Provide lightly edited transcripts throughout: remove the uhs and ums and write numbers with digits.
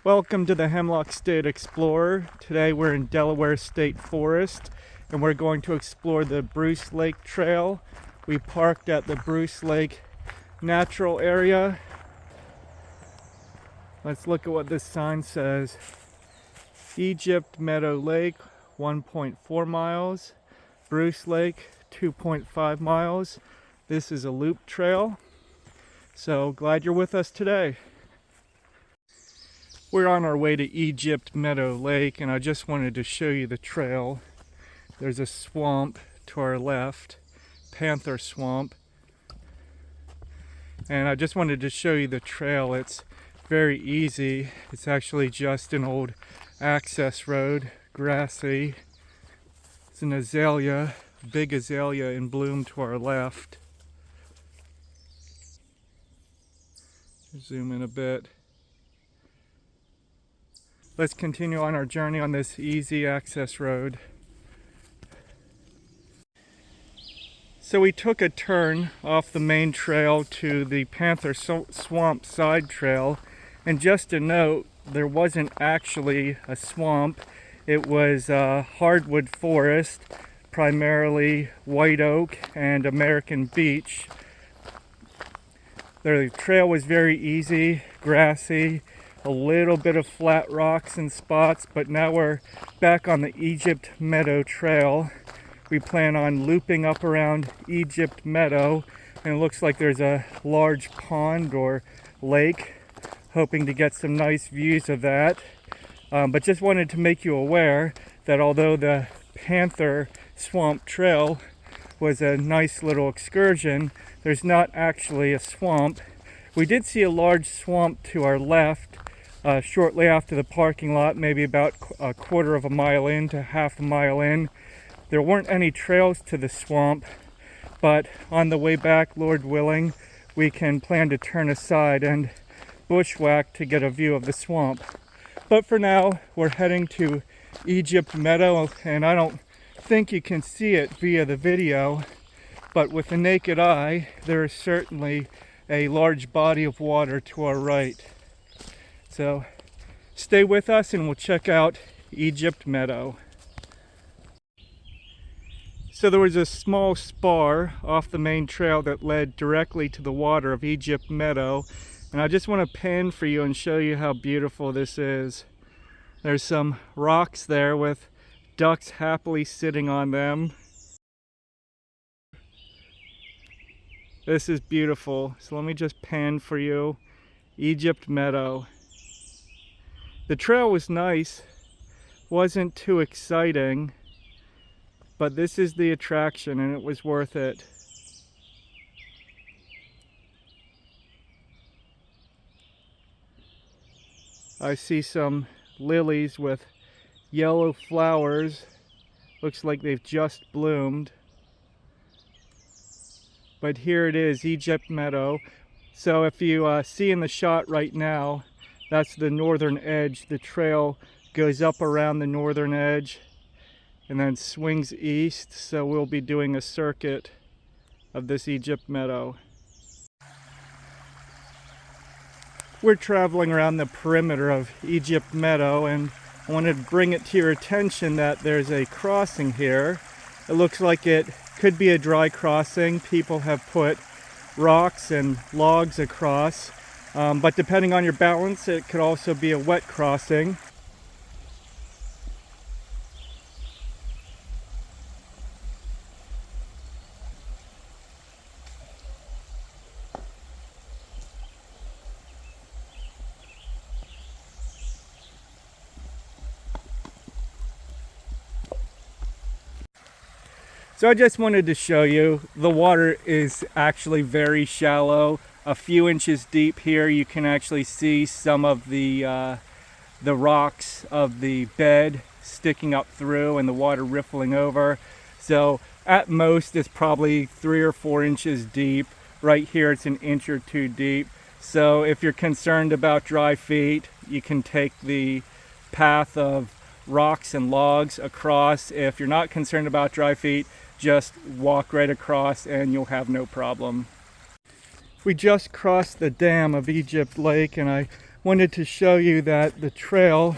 Welcome to the Hemlock State Explorer. Today we're in Delaware State Forest and we're going to explore the Bruce Lake Trail. We parked at the Bruce Lake Natural Area. Let's look at what this sign says. Egypt Meadow Lake, 1.4 miles. Bruce Lake, 2.5 miles. This is a loop trail. So glad you're with us today. We're on our way to Egypt Meadow Lake, and I just wanted to show you the trail. There's a swamp to our left, Panther Swamp. And I just wanted to show you the trail. It's very easy. It's actually just an old access road, grassy. It's an azalea, big azalea in bloom to our left. Zoom in a bit. Let's continue on our journey on this easy access road. So we took a turn off the main trail to the Panther Swamp side trail, and just a note, there wasn't actually a swamp. It was a hardwood forest, primarily white oak and American beech. The trail was very easy, grassy, a little bit of flat rocks in spots, but now we're back on the Egypt Meadow Trail. We plan on looping up around Egypt Meadow, and it looks like there's a large pond or lake, hoping to get some nice views of that. But just wanted to make you aware that although the Panther Swamp Trail was a nice little excursion, there's not actually a swamp. We did see a large swamp to our left shortly after the parking lot, maybe about a quarter of a mile in to half a mile in. There weren't any trails to the swamp, but on the way back, Lord willing, we can plan to turn aside and bushwhack to get a view of the swamp. But for now, we're heading to Egypt Meadow, and I don't think you can see it via the video, but with the naked eye, there is certainly a large body of water to our right. So stay with us and we'll check out Egypt Meadow. So there was a small spar off the main trail that led directly to the water of Egypt Meadow, and I just want to pan for you and show you how beautiful this is. There's some rocks there with ducks happily sitting on them. This is beautiful. So let me just pan for you. Egypt Meadow. The trail was nice, wasn't too exciting, but this is the attraction and it was worth it. I see some lilies with yellow flowers. Looks like they've just bloomed. But here it is, Egypt Meadow. So if you see in the shot right now, that's the northern edge. The trail goes up around the northern edge and then swings east. So we'll be doing a circuit of this Egypt Meadow. We're traveling around the perimeter of Egypt Meadow, and I wanted to bring it to your attention that there's a crossing here. It looks like it could be a dry crossing. People have put rocks and logs across, but depending on your balance, it could also be a wet crossing. So I just wanted to show you, the water is actually very shallow, a few inches deep here. You can actually see some of the rocks of the bed sticking up through and the water riffling over. So at most it's probably 3 or 4 inches deep. Right here it's an inch or two deep. So if you're concerned about dry feet, you can take the path of rocks and logs across. If you're not concerned about dry feet, just walk right across and you'll have no problem. We just crossed the dam of Egypt Lake, and I Wanted to show you that the trail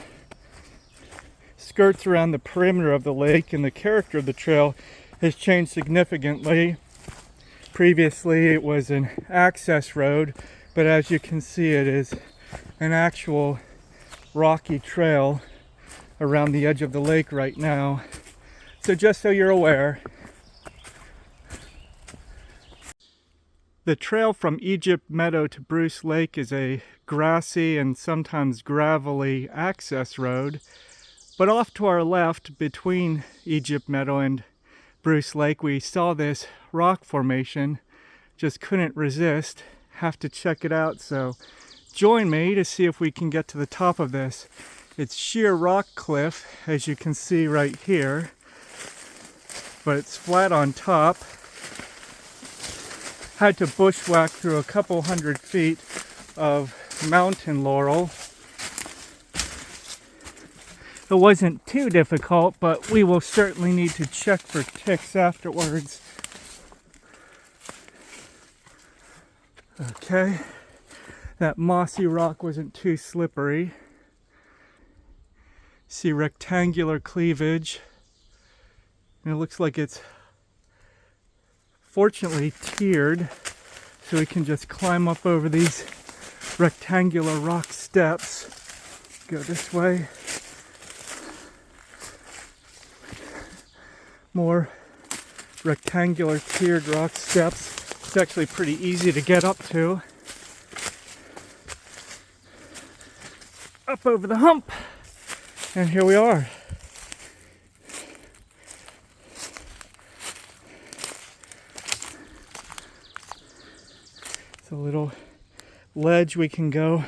skirts around the perimeter of the lake, and the character of the trail has changed significantly. Previously it was an access road, but as you can see, it is an actual rocky trail around the edge of the lake right now. So just so you're aware, the trail from Egypt Meadow to Bruce Lake is a grassy and sometimes gravelly access road, but off to our left between Egypt Meadow and Bruce Lake we saw this rock formation. Just couldn't resist, have to check it out, so join me to see if we can get to the top of this. It's sheer rock cliff, as you can see right here, but it's flat on top. Had to bushwhack through a couple hundred feet of mountain laurel. It wasn't too difficult, but we will certainly need to check for ticks afterwards. Okay, that mossy rock wasn't too slippery. See rectangular cleavage, and it looks like it's fortunately tiered, so we can just climb up over these rectangular rock steps. Go this way. More rectangular tiered rock steps. It's actually pretty easy to get up to. Up over the hump, and here we are. It's a little ledge we can go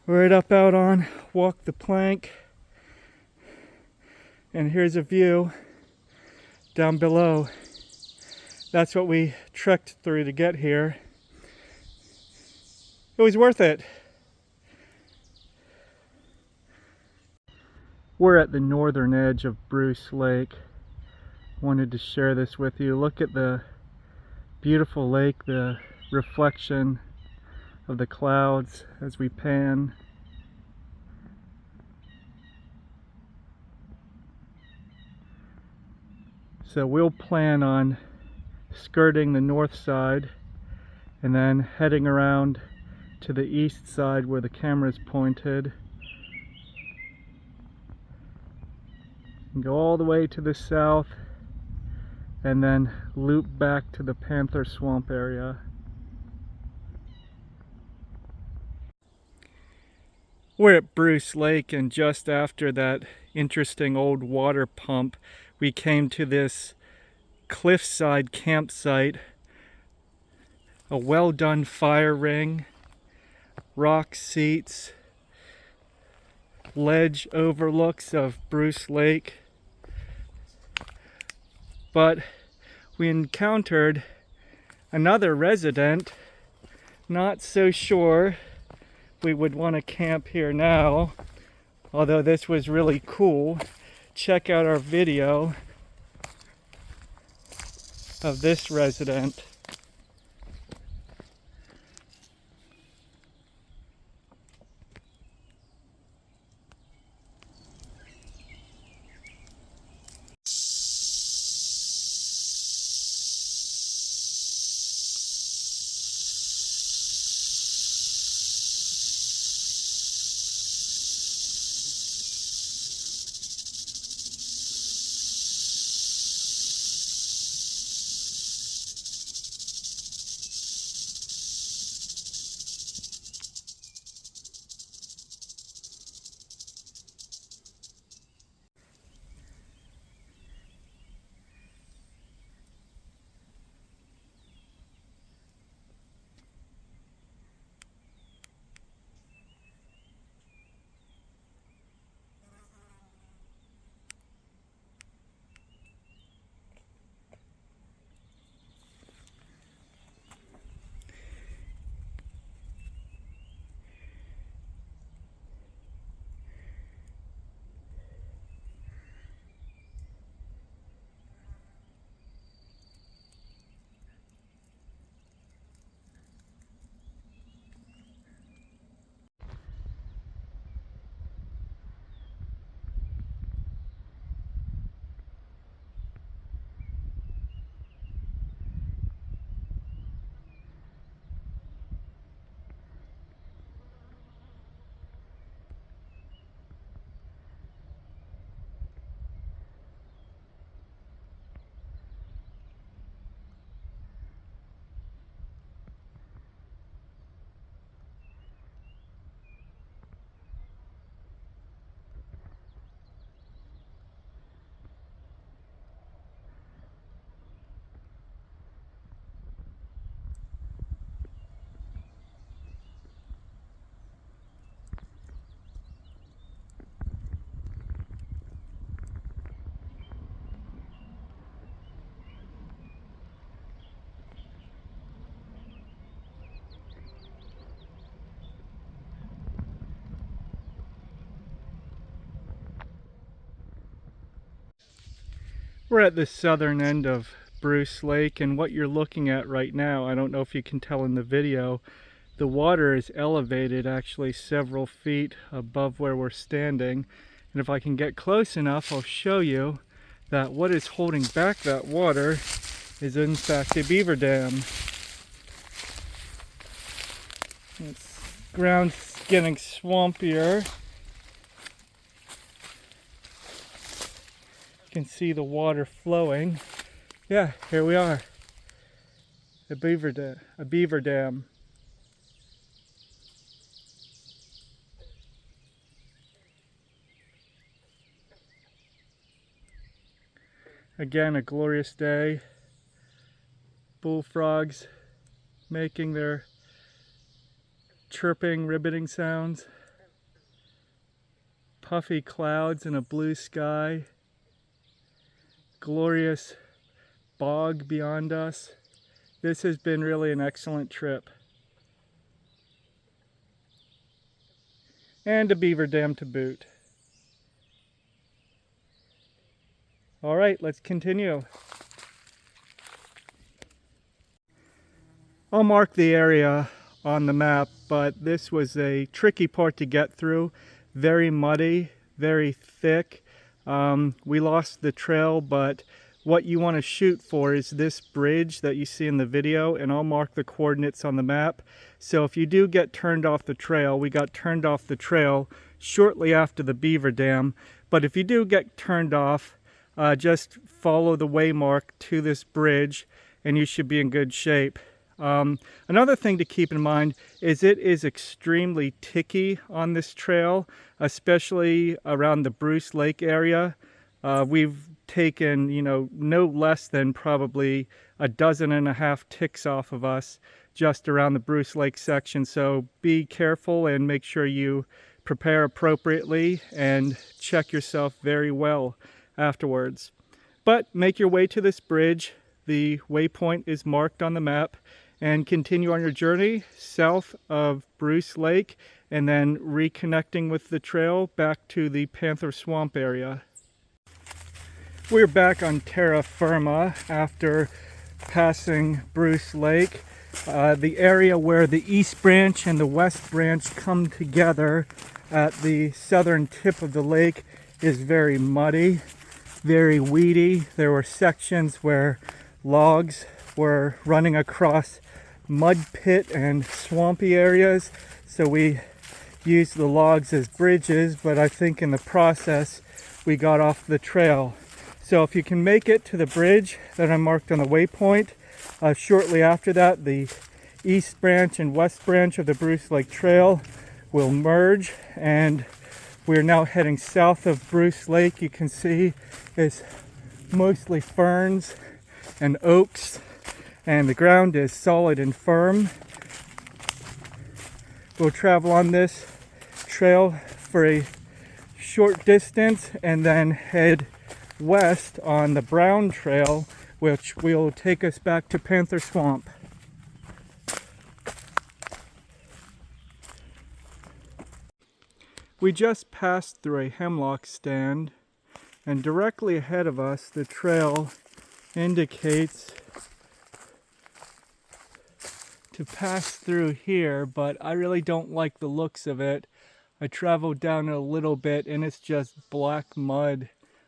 right up out on, walk the plank, and here's a view down below. That's what we trekked through to get here. It was worth it. We're at the northern edge of Bruce Lake. Wanted to share this with you. Look at the beautiful lake, the reflection of the clouds as we pan. So we'll plan on skirting the north side and then heading around to the east side where the camera's pointed, and go all the way to the south and then loop back to the Panther Swamp area. We're at Bruce Lake, and just after that interesting old water pump we came to this cliffside campsite, a well done fire ring, rock seats, ledge overlooks of Bruce Lake. But we encountered another resident. Not so sure we would want to camp here now, although this was really cool. Check out our video of this resident. We're at the southern end of Bruce Lake, and what you're looking at right now, I don't know if you can tell in the video, the water is elevated actually several feet above where we're standing. And if I can get close enough, I'll show you that what is holding back that water is in fact a beaver dam. It's ground's getting swampier. You can see the water flowing. Yeah, here we are. A beaver dam. Again, a glorious day. Bullfrogs making their chirping, ribbiting sounds. Puffy clouds and a blue sky. Glorious bog beyond us. This has been really an excellent trip. And a beaver dam to boot. All right, let's continue. I'll mark the area on the map, but this was a tricky part to get through. Very muddy, very thick. We lost the trail, but what you want to shoot for is this bridge that you see in the video, and I'll mark the coordinates on the map. So if you do get turned off the trail, we got turned off the trail shortly after the beaver dam, but if you do get turned off, just follow the waymark to this bridge and you should be in good shape. Another thing to keep in mind is it is extremely ticky on this trail, especially around the Bruce Lake area. We've taken, no less than probably 12.5 ticks off of us just around the Bruce Lake section. So be careful and make sure you prepare appropriately and check yourself very well afterwards. But make your way to this bridge. The waypoint is marked on the map, and continue on your journey south of Bruce Lake and then reconnecting with the trail back to the Panther Swamp area. We're back on terra firma after passing Bruce Lake. The area where the East Branch and the West Branch come together at the southern tip of the lake is very muddy, very weedy. There were sections where logs were running across mud pit and swampy areas, so we used the logs as bridges, but I think in the process we got off the trail. So if you can make it to the bridge that I marked on the waypoint, shortly after that the East Branch and West Branch of the Bruce Lake Trail will merge, and we're now heading south of Bruce Lake. You can see it's mostly ferns and oaks, and the ground is solid and firm. We'll travel on this trail for a short distance and then head west on the Brown Trail, which will take us back to Panther Swamp. We just passed through a hemlock stand, and directly ahead of us the trail indicates to pass through here, but I really don't like the looks of it. I traveled down a little bit and it's just black mud.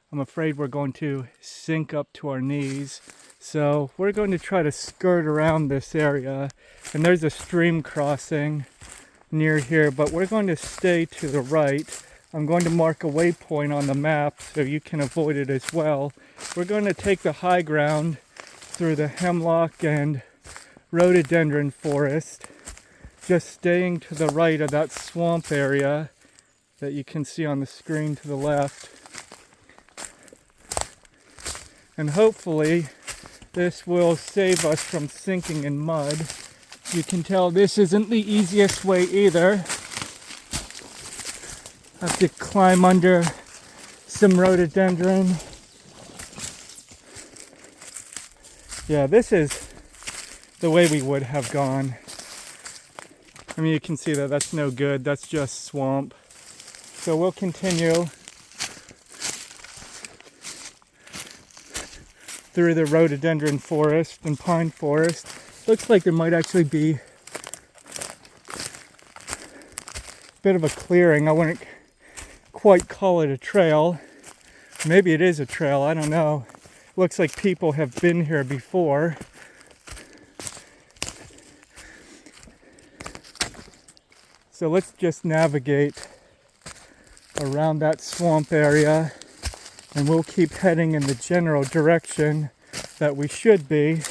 I'm afraid we're going to sink up to our knees. So we're going to try to skirt around this area, and there's a stream crossing near here, but we're going to stay to the right. I'm going to mark a waypoint on the map so you can avoid it as well. We're going to take the high ground through the hemlock and rhododendron forest, just staying to the right of that swamp area that you can see on the screen to the left. And hopefully this will save us from sinking in mud. You can tell this isn't the easiest way either. I have to climb under some rhododendron. Yeah, this is the way we would have gone. I mean, you can see that that's no good. That's just swamp. So we'll continue. through the rhododendron forest and pine forest. Looks like there might actually be a bit of a clearing. I wouldn't quite call it a trail. Maybe it is a trail, I don't know. Looks like people have been here before. So let's just navigate around that swamp area, and we'll keep heading in the general direction that we should be,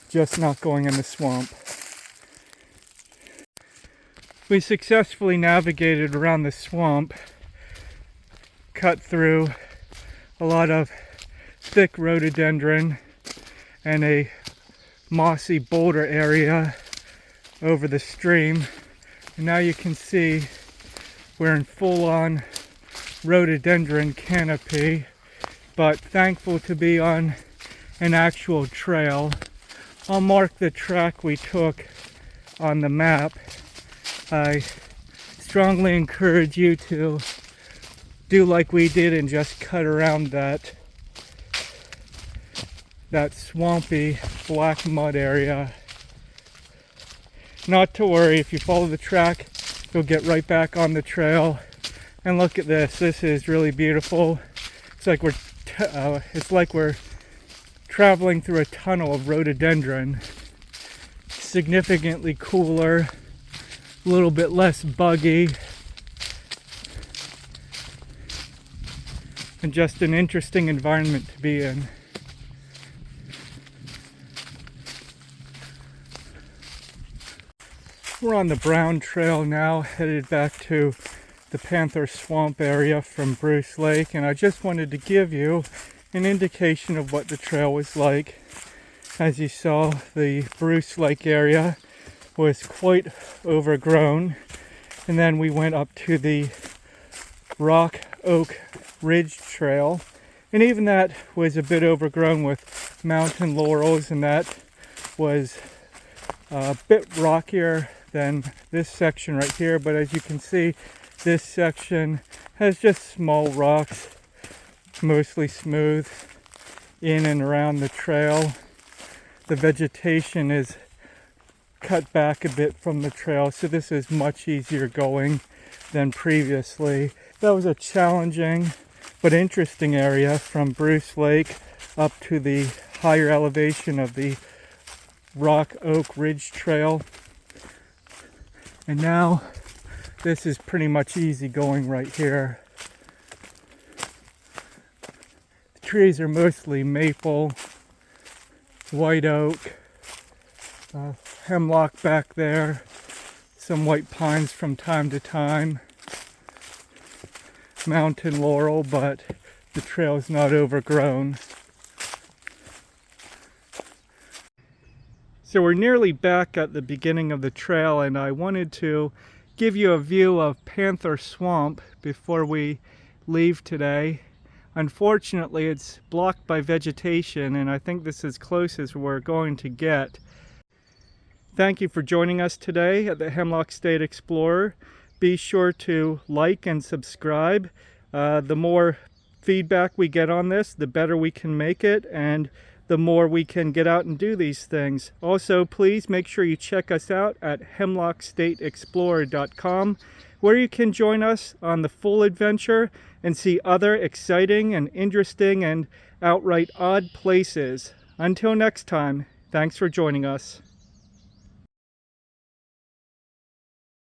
just not going in the swamp. We successfully navigated around the swamp, cut through a lot of thick rhododendron and a mossy boulder area over the stream. And now you can see we're in full-on rhododendron canopy, but thankful to be on an actual trail. I'll mark the track we took on the map. I strongly encourage you to do like we did and just cut around that swampy black mud area. Not to worry, if you follow the track, you'll get right back on the trail. And look at this. This is really beautiful. It's like we're traveling through a tunnel of rhododendron. Significantly cooler, a little bit less buggy, and just an interesting environment to be in. We're on the Brown Trail now, headed back to the Panther Swamp area from Bruce Lake, and I just wanted to give you an indication of what the trail was like. As you saw, the Bruce Lake area was quite overgrown, and then we went up to the Rock Oak Ridge Trail, and even that was a bit overgrown with mountain laurels, and that was a bit rockier than this section right here. But as you can see, this section has just small rocks, mostly smooth, in and around the trail. The vegetation is cut back a bit from the trail, so this is much easier going than previously. That was a challenging but interesting area from Bruce Lake up to the higher elevation of the Rock Oak Ridge Trail. And now this is pretty much easy going right here. The trees are mostly maple, white oak, hemlock back there, some white pines from time to time, mountain laurel, but the trail is not overgrown. So we're nearly back at the beginning of the trail, and I wanted to give you a view of Panther Swamp before we leave today. Unfortunately, it's blocked by vegetation, and I think this is as close as we're going to get. Thank you for joining us today at the Hemlock State Explorer. Be sure to like and subscribe. The more feedback we get on this, the better we can make it, and the more we can get out and do these things. Also, please make sure you check us out at hemlockstateexplorer.com, where you can join us on the full adventure and see other exciting and interesting and outright odd places. Until next time, thanks for joining us.